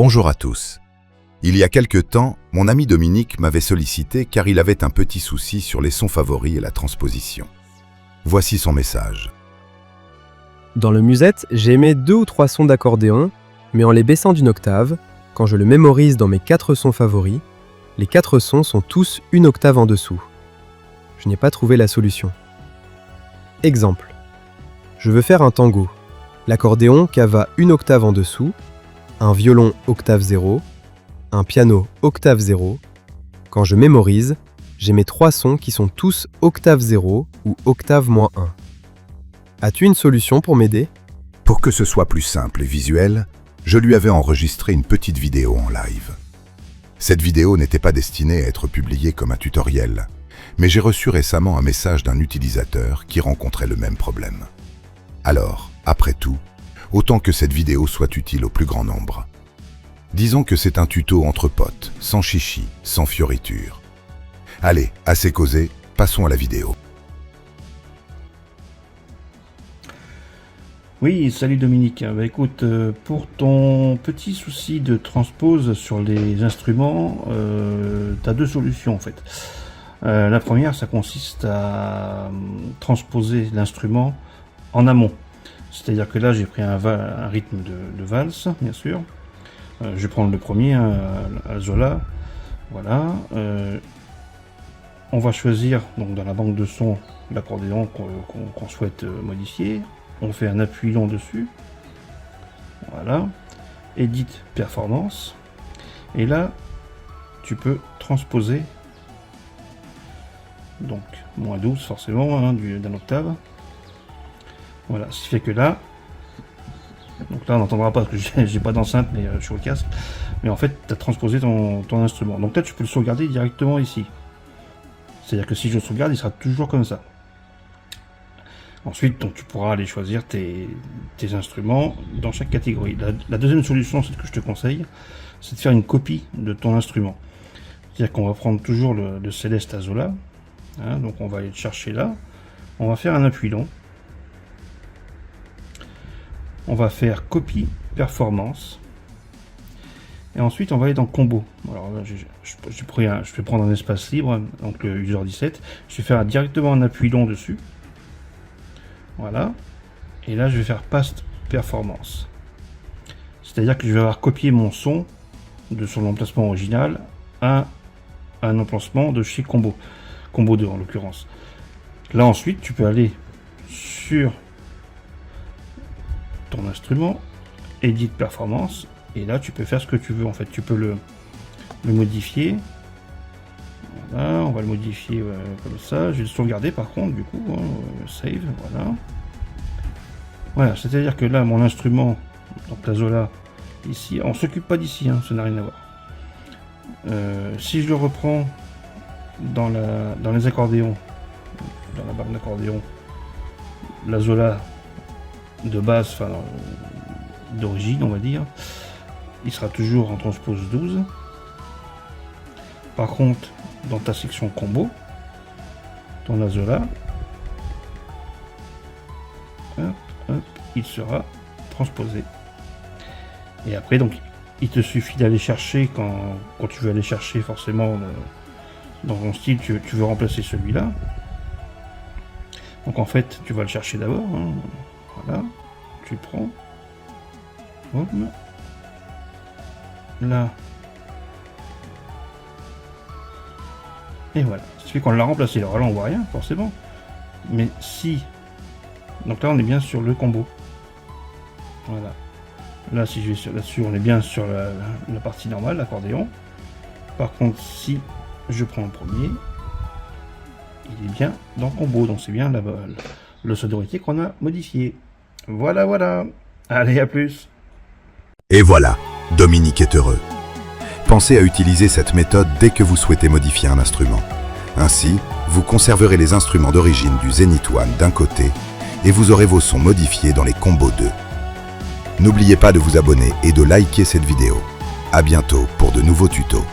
Bonjour à tous. Il y a quelque temps, mon ami Dominique m'avait sollicité car il avait un petit souci sur les sons favoris et la transposition. Voici son message. Dans le musette, j'ai aimé 2 ou 3 sons d'accordéon, mais en les baissant d'une octave, quand je le mémorise dans mes 4 sons favoris, les 4 sons sont tous une octave en dessous. Je n'ai pas trouvé la solution. Exemple. Je veux faire un tango. L'accordéon cava une octave en dessous, un violon octave 0, un piano octave 0. Quand je mémorise, j'ai mes 3 sons qui sont tous octave 0 ou octave -1. As-tu une solution pour m'aider ? Pour que ce soit plus simple et visuel, je lui avais enregistré une petite vidéo en live. Cette vidéo n'était pas destinée à être publiée comme un tutoriel, mais j'ai reçu récemment un message d'un utilisateur qui rencontrait le même problème. Alors, après tout, autant que cette vidéo soit utile au plus grand nombre. Disons que c'est un tuto entre potes, sans chichi, sans fioritures. Allez, assez causé, passons à la vidéo. Oui, salut Dominique. Bah écoute, pour ton petit souci de transpose sur les instruments, tu as 2 solutions en fait. La première, ça consiste à transposer l'instrument en amont. C'est-à-dire que là, j'ai pris un rythme de valse, bien sûr. Je vais prendre le premier, à Zola. Voilà. On va choisir donc dans la banque de sons l'accordéon qu'on souhaite modifier. On fait un appui long dessus. Voilà. Edit performance. Et là, tu peux transposer. Donc, -12 forcément, hein, d'un octave. Voilà, ce qui fait que là, donc là on n'entendra pas parce que j'ai pas d'enceinte, mais je suis au casque. Mais en fait, tu as transposé ton instrument. Donc là, tu peux le sauvegarder directement ici. C'est-à-dire que si je le sauvegarde, il sera toujours comme ça. Ensuite, donc, tu pourras aller choisir tes instruments dans chaque catégorie. La deuxième solution, c'est que je te conseille, c'est de faire une copie de ton instrument. C'est-à-dire qu'on va prendre toujours le Céleste à Zola. Hein, donc on va aller le chercher là. On va faire un appui long. On va faire copie performance. Et ensuite, on va aller dans combo. Alors là, je vais prendre un espace libre, donc le user 17. Je vais faire directement un appui long dessus. Voilà. Et là, je vais faire past performance. C'est-à-dire que je vais avoir copié mon son de son emplacement original à un emplacement de chez combo. Combo 2 en l'occurrence. Là, ensuite, tu peux aller sur ton instrument, edit performance, et là tu peux faire ce que tu veux en fait. Tu peux le modifier. Voilà, on va le modifier comme ça. Je vais le sauvegarder par contre du coup, hein, save, voilà. Voilà, c'est-à-dire que là mon instrument, donc la Zola, ici, on s'occupe pas d'ici, hein, ça n'a rien à voir. Si je le reprends dans les accordéons, dans la barre d'accordéon, la Zola de base, enfin d'origine on va dire, il sera toujours en transpose 12. Par contre, dans ta section combo, ton Zola, il sera transposé. Et après, donc, il te suffit d'aller chercher quand tu veux aller chercher forcément dans ton style, tu veux remplacer celui-là. Donc en fait, tu vas le chercher d'abord. Hein. Voilà, tu le prends. Hop. Là. Et voilà. Ce qui fait qu'on l'a remplacé. Alors là, on voit rien, forcément. Mais si. Donc là, on est bien sur le combo. Voilà. Là, si je vais là-dessus, on est bien sur la partie normale, l'accordéon. Par contre, si je prends le premier, il est bien dans le combo. Donc c'est bien le sonorité qu'on a modifié. Voilà, voilà. Allez, à plus. Et voilà, Dominique est heureux. Pensez à utiliser cette méthode dès que vous souhaitez modifier un instrument. Ainsi, vous conserverez les instruments d'origine du Zenith One d'un côté et vous aurez vos sons modifiés dans les combos 2. N'oubliez pas de vous abonner et de liker cette vidéo. À bientôt pour de nouveaux tutos.